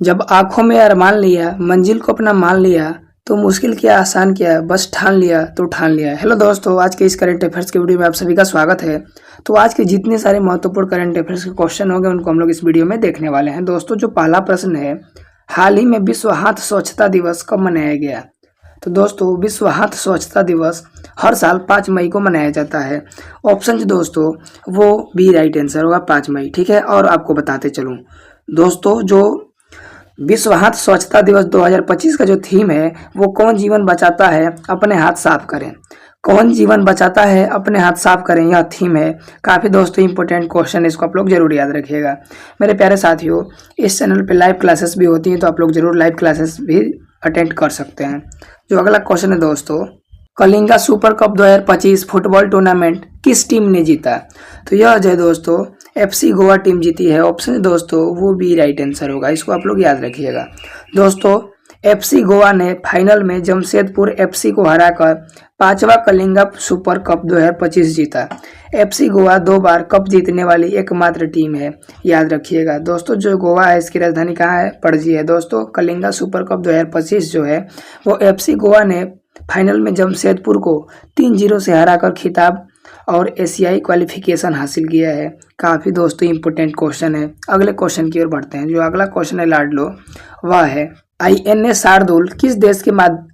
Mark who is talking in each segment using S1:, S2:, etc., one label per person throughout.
S1: जब आंखों में अरमान लिया, मंजिल को अपना मान लिया, तो मुश्किल किया आसान किया, बस ठान लिया तो ठान लिया। हेलो दोस्तों, आज के इस करंट अफेयर्स की वीडियो में आप सभी का स्वागत है। तो आज के जितने सारे महत्वपूर्ण करंट अफेयर्स के क्वेश्चन होंगे उनको हम लोग इस वीडियो में देखने वाले हैं। दोस्तों, जो पहला प्रश्न है, हाल ही में विश्व हाथ स्वच्छता दिवस कब मनाया गया? तो दोस्तों, विश्व हाथ स्वच्छता दिवस हर साल 5 मई को मनाया जाता है। ऑप्शन दोस्तों वो बी राइट आंसर होगा 5 मई। ठीक है, और आपको बताते चलूँ दोस्तों, जो विश्व हाथ स्वच्छता दिवस 2025 का जो थीम है वो कौन जीवन बचाता है अपने हाथ साफ करें। कौन जीवन बचाता है अपने हाथ साफ करें, यह थीम है। काफ़ी दोस्तों इंपॉर्टेंट क्वेश्चन है, इसको आप लोग जरूर याद रखिएगा। मेरे प्यारे साथियों, इस चैनल पे लाइव क्लासेस भी होती हैं, तो आप लोग जरूर लाइव क्लासेस भी अटेंड कर सकते हैं। जो अगला क्वेश्चन है दोस्तों, Kalinga super cup 2025 football tournament किस टीम ने जीता? तो यह जो है दोस्तों FC गोवा टीम जीती है। ऑप्शन दोस्तों वो बी राइट आंसर होगा, इसको आप लोग याद रखिएगा। दोस्तों, FC गोवा ने फाइनल में जमशेदपुर FC को हराकर 5वां कलिंगा सुपर कप 2025 जीता। FC गोवा 2 बार कप जीतने वाली एकमात्र टीम है, याद रखिएगा। दोस्तों, जो गोवा है इसकी राजधानी कहाँ है? पणजी है। दोस्तों, कलिंगा सुपर कप 2025 जो है वो FC गोवा ने फाइनल में जमशेदपुर को 3-0 से हराकर खिताब और एशियाई क्वालिफिकेशन हासिल किया है। काफ़ी दोस्तों इंपॉर्टेंट क्वेश्चन है। अगले क्वेश्चन की ओर बढ़ते हैं। जो अगला क्वेश्चन है लाडलो, वह है INA शार्दुल किस देश के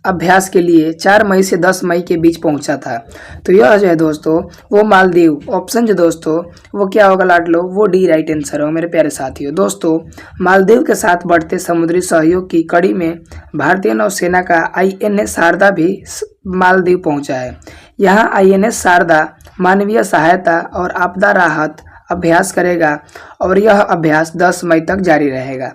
S1: अभ्यास के लिए 4 मई से 10 मई के बीच पहुंचा था? तो यह जो है दोस्तों वो मालदीव। ऑप्शन जो दोस्तों वो क्या होगा लाडलो? वो डी राइट आंसर होगा मेरे प्यारे साथियों। दोस्तों, मालदीव के साथ बढ़ते समुद्री सहयोग की कड़ी में भारतीय नौसेना का INA शारदा भी मालदीव पहुंचा है। यहाँ INA शारदा मानवीय सहायता और आपदा राहत अभ्यास करेगा और यह अभ्यास 10 मई तक जारी रहेगा।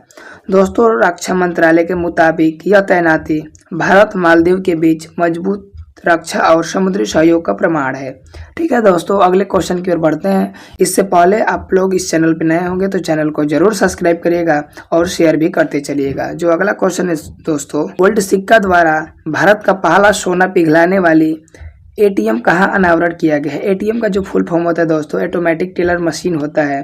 S1: दोस्तों, रक्षा मंत्रालय के मुताबिक यह तैनाती भारत मालदीव के बीच मजबूत रक्षा और समुद्री सहयोग का प्रमाण है। ठीक है दोस्तों, अगले क्वेश्चन की ओर बढ़ते हैं। इससे पहले आप लोग इस चैनल पर नए होंगे तो चैनल को जरूर सब्सक्राइब करिएगा और शेयर भी करते चलिएगा। जो अगला क्वेश्चन है दोस्तों, गोल्ड सिक्का द्वारा भारत का पहला सोना पिघलाने वाली ATM कहाँ अनावरण किया गया है? ATM का जो फुल फॉर्म होता है दोस्तों ऑटोमेटिक टेलर मशीन होता है।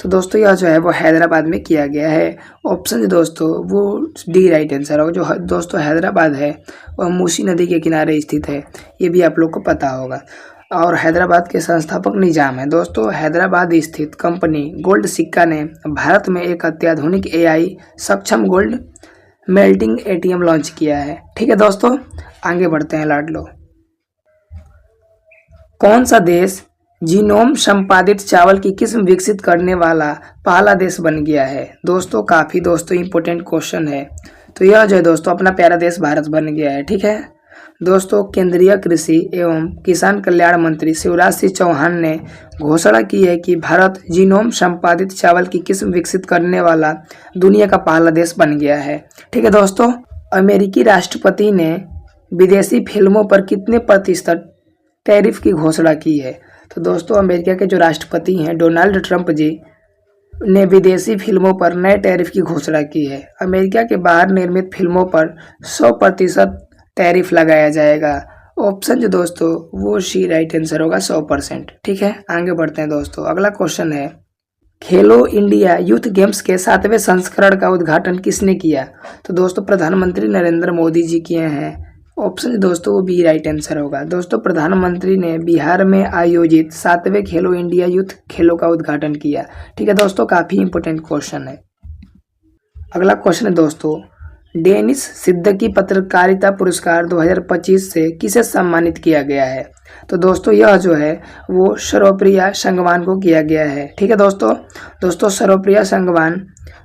S1: तो दोस्तों यह जो है वो हैदराबाद में किया गया है। ऑप्शन दोस्तों वो डी राइट आंसर होगा। जो दोस्तों हैदराबाद है वह मूसी नदी के किनारे स्थित है, ये भी आप लोग को पता होगा। और हैदराबाद के संस्थापक निजाम है। दोस्तों, हैदराबाद स्थित कंपनी गोल्ड सिक्का ने भारत में एक अत्याधुनिक AI सक्षम गोल्ड मेल्टिंग ATM लॉन्च किया है। ठीक है दोस्तों, आगे बढ़ते हैं लाडलो। कौन सा देश जीनोम संपादित चावल की किस्म विकसित करने वाला पहला देश बन गया है? दोस्तों, काफ़ी दोस्तों इंपॉर्टेंट क्वेश्चन है। तो यह जो है दोस्तों अपना प्यारा देश भारत बन गया है। ठीक है दोस्तों, केंद्रीय कृषि एवं किसान कल्याण मंत्री शिवराज सिंह चौहान ने घोषणा की है कि भारत जीनोम संपादित चावल की किस्म विकसित करने वाला दुनिया का पहला देश बन गया है। ठीक है दोस्तों, अमेरिकी राष्ट्रपति ने विदेशी फिल्मों पर कितने प्रतिशत टैरिफ की घोषणा की है? तो दोस्तों, अमेरिका के जो राष्ट्रपति हैं डोनाल्ड ट्रंप जी ने विदेशी फिल्मों पर नए टैरिफ की घोषणा की है। अमेरिका के बाहर निर्मित फिल्मों पर 100% टैरिफ लगाया जाएगा। ऑप्शन जो दोस्तों वो सी राइट आंसर होगा 100%। ठीक है, आगे बढ़ते हैं दोस्तों। अगला क्वेश्चन है, खेलो इंडिया यूथ गेम्स के 7वें संस्करण का उद्घाटन किसने किया? तो दोस्तों प्रधानमंत्री नरेंद्र मोदी जी किए हैं। ऑप्शन दोस्तों वो बी राइट आंसर होगा। दोस्तों, प्रधानमंत्री ने बिहार में आयोजित 7वें खेलो इंडिया यूथ खेलों का उद्घाटन किया। ठीक है दोस्तों, काफ़ी इंपॉर्टेंट क्वेश्चन है। अगला क्वेश्चन है दोस्तों, डेनिस सिद्दीकी पत्रकारिता पुरस्कार 2025 से किसे सम्मानित किया गया है? तो दोस्तों यह जो है वो सर्वप्रिया संगवान को किया गया है। ठीक है दोस्तों सर्वप्रिया संगवान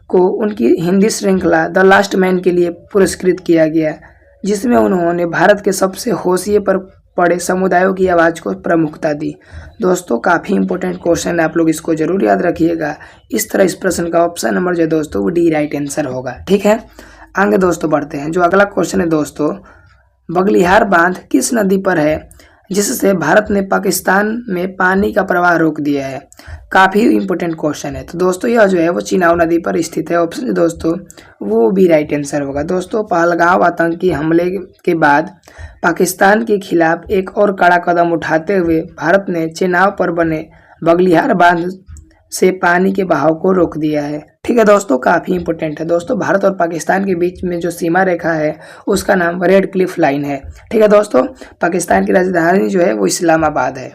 S1: को उनकी हिंदी श्रृंखला द लास्ट मैन के लिए पुरस्कृत किया गया, जिसमें उन्होंने भारत के सबसे होशिये पर पड़े समुदायों की आवाज़ को प्रमुखता दी। दोस्तों, काफ़ी इंपॉर्टेंट क्वेश्चन है, आप लोग इसको जरूर याद रखिएगा। इस तरह इस प्रश्न का ऑप्शन नंबर जो है दोस्तों वो डी राइट आंसर होगा। ठीक है, आगे दोस्तों बढ़ते हैं। जो अगला क्वेश्चन है दोस्तों, बगलिहार बांध किस नदी पर है जिससे भारत ने पाकिस्तान में पानी का प्रवाह रोक दिया है? काफ़ी इंपॉर्टेंट क्वेश्चन है। तो दोस्तों यह जो है वो चिनाब नदी पर स्थित है। ऑप्शन दोस्तों वो भी राइट आंसर होगा। दोस्तों, पहलगाम आतंकी हमले के बाद पाकिस्तान के खिलाफ एक और कड़ा कदम उठाते हुए भारत ने चिनाब पर बने बगलिहार बांध से पानी के बहाव को रोक दिया है। ठीक है दोस्तों, काफ़ी इंपॉर्टेंट है दोस्तों। भारत और पाकिस्तान के बीच में जो सीमा रेखा है उसका नाम रेड क्लिफ लाइन है। ठीक है दोस्तों, पाकिस्तान की राजधानी जो है वो इस्लामाबाद है।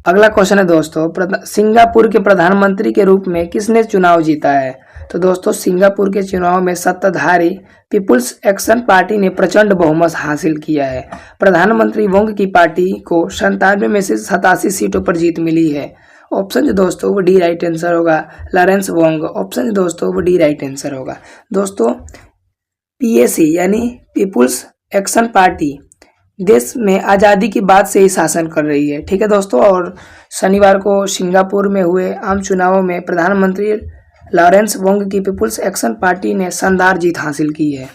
S1: अगला क्वेश्चन है दोस्तों, सिंगापुर के प्रधानमंत्री के रूप में किसने चुनाव जीता है? तो दोस्तों, सिंगापुर के चुनाव में सत्ताधारी पीपुल्स एक्शन पार्टी ने प्रचंड बहुमत हासिल किया है। प्रधानमंत्री वोंग की पार्टी को 97 में से 87 सीटों पर जीत मिली है। ऑप्शन जो दोस्तों वो डी राइट आंसर होगा, लॉरेंस वोंग। ऑप्शन जो दोस्तों वो डी राइट आंसर होगा। दोस्तों, पीएसी यानी पीपुल्स एक्शन पार्टी देश में आज़ादी के बाद से ही शासन कर रही है। ठीक है दोस्तों, और शनिवार को सिंगापुर में हुए आम चुनावों में प्रधानमंत्री लॉरेंस वोंग की पीपुल्स एक्शन पार्टी ने शानदार जीत हासिल की है।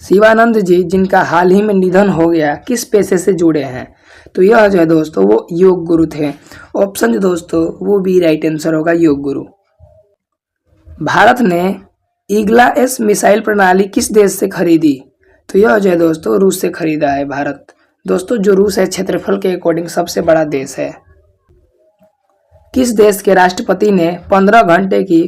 S1: शिवानंद जी, जिनका हाल ही में निधन हो गया, किस पेशे से जुड़े हैं? तो यह जो है दोस्तों वो योग गुरु थे। ऑप्शन जो दोस्तों वो भी राइट आंसर होगा, योग गुरु। भारत ने ईगला एस मिसाइल प्रणाली किस देश से खरीदी? तो यह जो है दोस्तों रूस से खरीदा है भारत। दोस्तों, जो रूस है क्षेत्रफल के अकॉर्डिंग सबसे बड़ा देश है। किस देश के राष्ट्रपति ने 15 घंटे की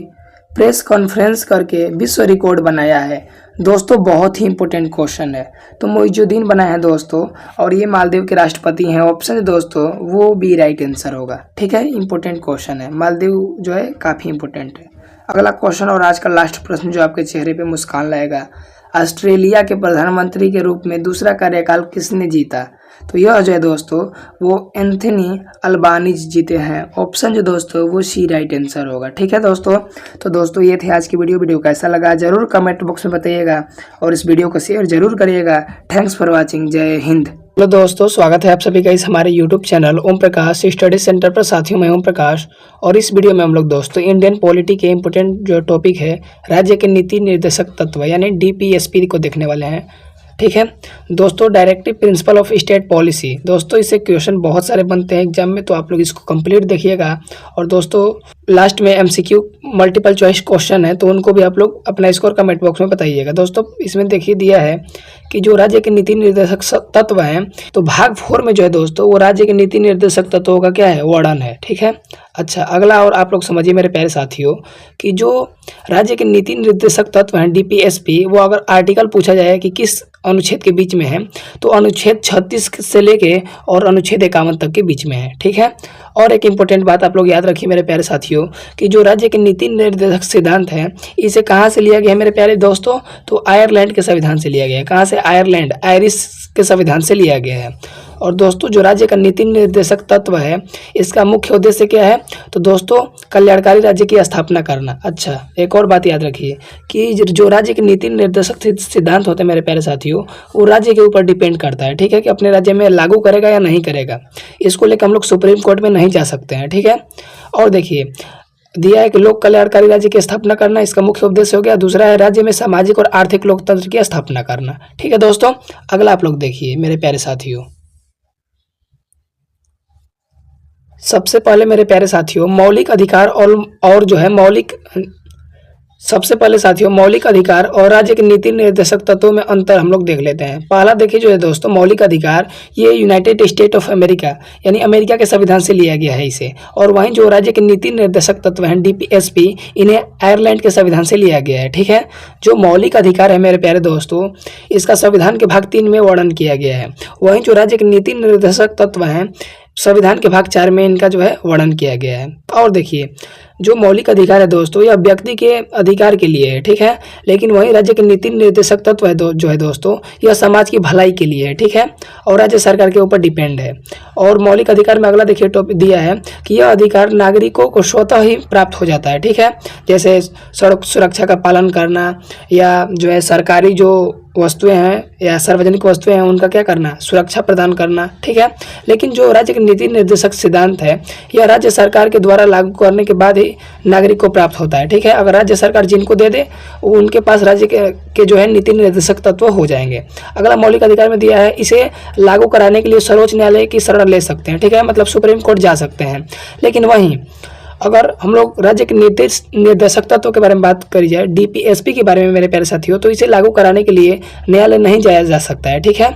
S1: प्रेस कॉन्फ्रेंस करके विश्व रिकॉर्ड बनाया है? दोस्तों, बहुत ही इंपॉर्टेंट क्वेश्चन है। तो मुइजुद्दीन बनाए हैं दोस्तों, और ये मालदीव के राष्ट्रपति हैं। ऑप्शन दोस्तों वो भी राइट आंसर होगा। ठीक है, इंपॉर्टेंट क्वेश्चन है। मालदीव जो है काफ़ी इंपॉर्टेंट है। अगला क्वेश्चन और आज का लास्ट प्रश्न जो आपके चेहरे पे मुस्कान लाएगा, ऑस्ट्रेलिया के प्रधानमंत्री के रूप में दूसरा कार्यकाल किसने जीता? तो यह जो है दोस्तों वो एंथनी अल्बानीज जीते हैं। ऑप्शन जो दोस्तों वो सी राइट आंसर होगा। ठीक है दोस्तों, तो दोस्तों ये थे आज की वीडियो कैसा लगा जरूर कमेंट बॉक्स में बताइएगा, और इस वीडियो को शेयर जरूर करिएगा। थैंक्स फॉर वॉचिंग, जय हिंद। हेलो दोस्तों, स्वागत है आप सभी का इस हमारे YouTube channel Om Prakash study centre पर। साथियों, मैं ओम प्रकाश, और इस वीडियो में हम लोग दोस्तों इंडियन पॉलिटी के इंपोर्टेंट जो टॉपिक है राज्य के नीति निर्देशक तत्व यानी DPSP को देखने वाले हैं। ठीक है दोस्तों, directive principle of state policy. दोस्तों, इससे क्वेश्चन बहुत सारे बनते हैं एग्जाम में, तो आप लोग इसको कंप्लीट देखिएगा। और दोस्तों लास्ट में MCQ मल्टीपल चॉइस क्वेश्चन है, तो उनको भी आप लोग अपना स्कोर कमेंट बॉक्स में बताइएगा। दोस्तों, इसमें देखिए दिया है कि जो राज्य के नीति निर्देशक तत्व हैं, तो भाग 4 में जो है दोस्तों वो राज्य के नीति निर्देशक तत्वों का क्या है, वर्णन है। ठीक है, अच्छा अगला और आप लोग समझिए मेरे प्यारे साथियों कि जो राज्य के नीति निर्देशक तत्व हैं DPSP, वो अगर आर्टिकल पूछा जाए कि किस अनुच्छेद के बीच में है, तो अनुच्छेद 36 से लेके और अनुच्छेद 51 तक के बीच में है। ठीक है, और एक इम्पोर्टेंट बात आप लोग याद रखिए मेरे प्यारे साथियों कि जो राज्य के नीति निर्देशक सिद्धांत है, इसे कहाँ से लिया गया है मेरे प्यारे दोस्तों? तो आयरलैंड के संविधान से लिया गया है। कहाँ से? आयरलैंड, आयरिश के संविधान से लिया गया है। और दोस्तों जो राज्य का नीति निर्देशक तत्व है, इसका मुख्य उद्देश्य क्या है? तो दोस्तों कल्याणकारी राज्य की स्थापना करना। अच्छा, एक और बात याद रखिए कि जो राज्य के नीति निर्देशक सिद्धांत होते हैं मेरे प्यारे साथियों, वो राज्य के ऊपर डिपेंड करता है। ठीक है, कि अपने राज्य में लागू करेगा या नहीं करेगा। इसको लेकर हम लोग सुप्रीम कोर्ट में नहीं जा सकते हैं। ठीक है, और देखिए दिया है कि लोक कल्याणकारी राज्य की स्थापना करना, इसका मुख्य उद्देश्य हो गया। दूसरा है राज्य में सामाजिक और आर्थिक लोकतंत्र की स्थापना करना। ठीक है दोस्तों, अगला आप लोग देखिए मेरे प्यारे साथियों। सबसे पहले मेरे प्यारे साथियों मौलिक अधिकार और जो है सबसे पहले साथियों मौलिक अधिकार और राज्य के नीति निर्देशक तत्वों में अंतर हम लोग देख लेते हैं। पहला देखिए जो है दोस्तों मौलिक अधिकार, ये यूनाइटेड स्टेट ऑफ अमेरिका यानी अमेरिका के संविधान से लिया गया है इसे। और वहीं जो राज्य के नीति निर्देशक तत्व हैं DPSP, इन्हें आयरलैंड के संविधान से लिया गया है। ठीक है, जो मौलिक अधिकार है मेरे प्यारे दोस्तों, इसका संविधान के भाग 3 में वर्णन किया गया है। वहीं जो राज्य के नीति निर्देशक तत्व हैं, संविधान के भाग 4 में इनका जो है वर्णन किया गया है। और देखिए जो मौलिक अधिकार है दोस्तों, यह व्यक्ति के अधिकार के लिए है। ठीक है, लेकिन वहीं राज्य के नीति निर्देशक तत्व है जो है दोस्तों, यह समाज की भलाई के लिए है। ठीक है, और राज्य सरकार के ऊपर डिपेंड है। और मौलिक अधिकार में अगला देखिए टॉपिक दिया है कि यह अधिकार नागरिकों को स्वतः ही प्राप्त हो जाता है। ठीक है, जैसे सड़क सुरक्षा का पालन करना, या जो है सरकारी जो वस्तुएं हैं या सार्वजनिक वस्तुएं हैं उनका क्या करना, सुरक्षा प्रदान करना। ठीक है, लेकिन जो राज्य के नीति निर्देशक सिद्धांत है, यह राज्य सरकार के द्वारा लागू करने के बाद ही नागरिक को प्राप्त होता है। ठीक है, अगर राज्य सरकार जिनको दे दे उनके पास राज्य के जो है नीति निर्देशक तत्व हो जाएंगे। अगला मौलिक अधिकार में दिया है, इसे लागू कराने के लिए सर्वोच्च न्यायालय की शरण ले सकते हैं। ठीक है, मतलब सुप्रीम कोर्ट जा सकते हैं। लेकिन वहीं अगर हम लोग राज्य के निर्देशक तत्व के बारे में बात करी जाए, DPSP के बारे में मेरे प्यारे साथियों, तो इसे लागू कराने के लिए न्यायालय नहीं जाया जा सकता है। ठीक है,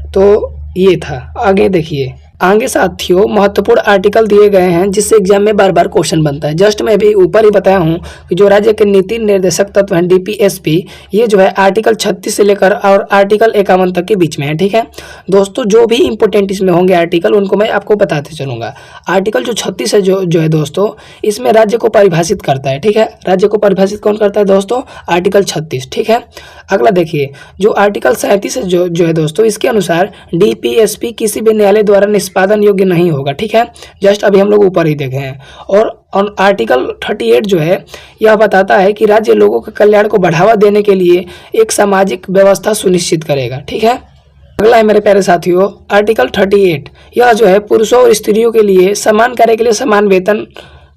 S1: तो ये था। आगे देखिए आगे साथियों महत्वपूर्ण आर्टिकल दिए गए हैं जिससे एग्जाम में बार बार क्वेश्चन बनता है। जस्ट मैं भी ऊपर ही बताया हूँ कि जो राज्य के नीति निर्देशक तत्व हैं डीपीएसपी, ये जो है आर्टिकल 36 से लेकर और आर्टिकल 51 तक के बीच में है। ठीक है दोस्तों, जो भी इंपॉर्टेंट इसमें होंगे आर्टिकल उनको मैं आपको बताते चलूंगा। आर्टिकल जो 36 है जो है दोस्तों, इसमें राज्य को परिभाषित करता है। ठीक है, राज्य को परिभाषित कौन करता है दोस्तों? आर्टिकल 36। ठीक है, अगला देखिए जो आर्टिकल 37 है जो है दोस्तों, इसके अनुसार डीपीएसपी किसी भी न्यायालय द्वारा निष्पादन योग्य नहीं होगा। ठीक है, जस्ट अभी हम लोग ऊपर ही देखे हैं। और आर्टिकल 38 जो है यह बताता है कि राज्य लोगों के कल्याण को बढ़ावा देने के लिए एक सामाजिक व्यवस्था सुनिश्चित करेगा। ठीक है, अगला है मेरे प्यारे साथियों आर्टिकल 38। यह जो है पुरुषों और स्त्रियों के लिए समान कार्य के लिए समान वेतन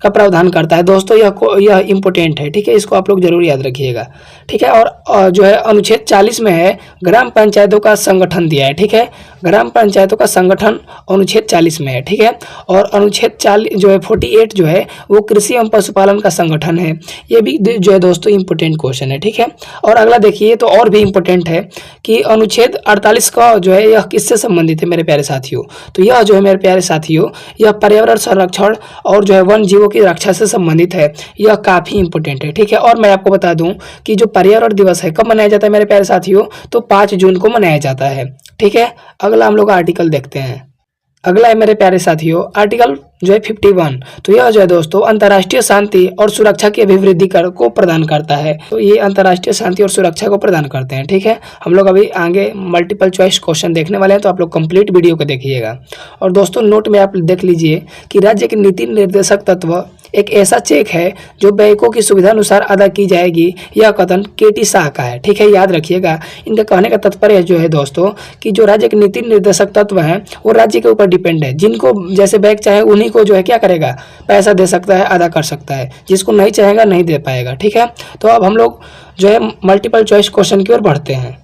S1: का प्रावधान करता है। दोस्तों यह इंपॉर्टेंट है। ठीक है, इसको आप लोग जरूर याद रखिएगा। ठीक है, और जो है अनुच्छेद 40 में है ग्राम पंचायतों का संगठन दिया है। ठीक है, ग्राम पंचायतों का संगठन अनुच्छेद 40 में है। ठीक है, और अनुच्छेद 40 जो है 48 जो है वो कृषि एवं पशुपालन का संगठन है। ये भी जो है दोस्तों इंपॉर्टेंट क्वेश्चन है। ठीक है, और अगला देखिए तो और भी इंपॉर्टेंट है कि अनुच्छेद 48 का जो है यह किससे संबंधित है मेरे प्यारे साथियों? तो यह जो है मेरे प्यारे साथियों यह पर्यावरण संरक्षण और जो है वन जीवों की रक्षा से संबंधित है। यह काफी इंपॉर्टेंट है। ठीक है, और मैं आपको बता दूं कि जो पर्यावरण दिवस है कब मनाया जाता है मेरे प्यारे साथियों? तो 5 जून को मनाया जाता है। ठीक है, अगला हम लोग आर्टिकल देखते हैं। अगला है मेरे प्यारे साथियों आर्टिकल जो है 51। तो यह जो है दोस्तों अंतर्राष्ट्रीय शांति और सुरक्षा की अभिवृद्धि को प्रदान करता है। तो ये अंतर्राष्ट्रीय शांति और सुरक्षा को प्रदान करते हैं। ठीक है, हम लोग अभी आगे मल्टीपल चॉइस क्वेश्चन देखने वाले हैं, तो आप लोग कंप्लीट वीडियो को देखिएगा। और दोस्तों नोट में आप देख लीजिए कि राज्य के नीति निर्देशक तत्व एक ऐसा चेक है जो बैंकों की सुविधा अनुसार अदा की जाएगी। यह कथन केटी शाह का है। ठीक है, याद रखिएगा। इनका कहने का तात्पर्य जो है दोस्तों कि जो राज्य के नीति निर्देशक तत्व हैं वो राज्य के ऊपर डिपेंड है। जिनको जैसे बैंक चाहे उन्हीं को जो है क्या करेगा, पैसा दे सकता है, अदा कर सकता है। जिसको नहीं चाहेगा नहीं दे पाएगा। ठीक है, तो अब हम लोग जो है मल्टीपल चॉइस क्वेश्चन की ओर बढ़ते हैं।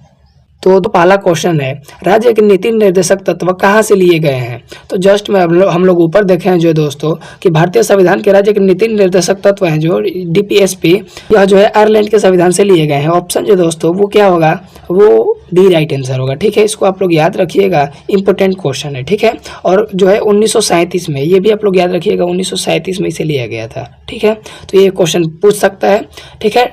S1: तो पहला क्वेश्चन है राज्य के नीति निर्देशक तत्व कहाँ से लिए गए हैं? तो जस्ट में हम लोग ऊपर देखे हैं जो दोस्तों कि भारतीय संविधान के राज्य के नीति निर्देशक तत्व हैं जो डीपीएसपी, यह जो है आयरलैंड के संविधान से लिए गए हैं। ऑप्शन जो दोस्तों वो क्या होगा? वो डी राइट आंसर होगा। ठीक है, इसको आप लोग याद रखिएगा, इंपॉर्टेंट क्वेश्चन है। ठीक है, और जो है 1937 में, ये भी आप लोग याद रखिएगा 1937 में इसे लिया गया था। ठीक है, तो ये क्वेश्चन पूछ सकता है। ठीक है,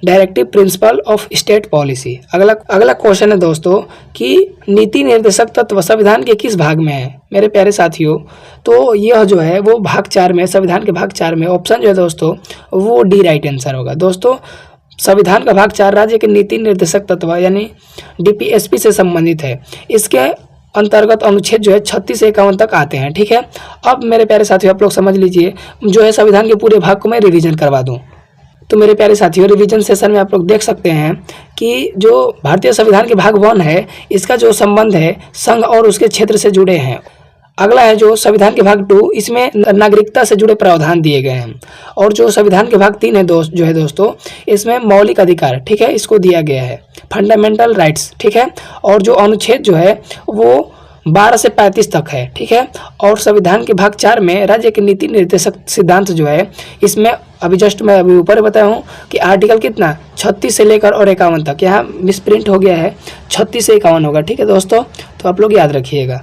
S1: directive principle of state policy. अगला क्वेश्चन है दोस्तों कि नीति निर्देशक तत्व संविधान के किस भाग में है मेरे प्यारे साथियों? तो यह जो है वो भाग 4 में, संविधान के भाग 4 में। ऑप्शन जो है दोस्तों वो डी राइट आंसर होगा। दोस्तों संविधान का भाग 4 राज्य के नीति निर्देशक तत्व यानी डीपीएसपी से संबंधित है। इसके अंतर्गत अनुच्छेद जो है 36 से 51 तक आते हैं। ठीक है, अब मेरे प्यारे साथियों आप लोग समझ लीजिए, जो है संविधान के पूरे भाग को मैं रिवीजन करवा दूं। तो मेरे प्यारे साथियों रिवीजन सेशन में आप लोग देख सकते हैं कि जो भारतीय संविधान के भाग 1 है इसका जो संबंध है संघ और उसके क्षेत्र से जुड़े हैं। अगला है जो संविधान के भाग 2, इसमें नागरिकता से जुड़े प्रावधान दिए गए हैं। और जो संविधान के भाग 3 है जो है दोस्तों, इसमें मौलिक अधिकार, ठीक है, इसको दिया गया है, फंडामेंटल राइट्स। ठीक है, और जो अनुच्छेद जो है वो 12 से 35 तक है। ठीक है, और संविधान के भाग 4 में राज्य के नीति निर्देशक सिद्धांत जो है इसमें अभी जस्ट मैं अभी ऊपर बताया हूँ कि आर्टिकल कितना 36 से लेकर और 51 तक, यहाँ मिसप्रिंट हो गया है, 36 से 51 होगा। ठीक है दोस्तों, तो आप लोग याद रखिएगा।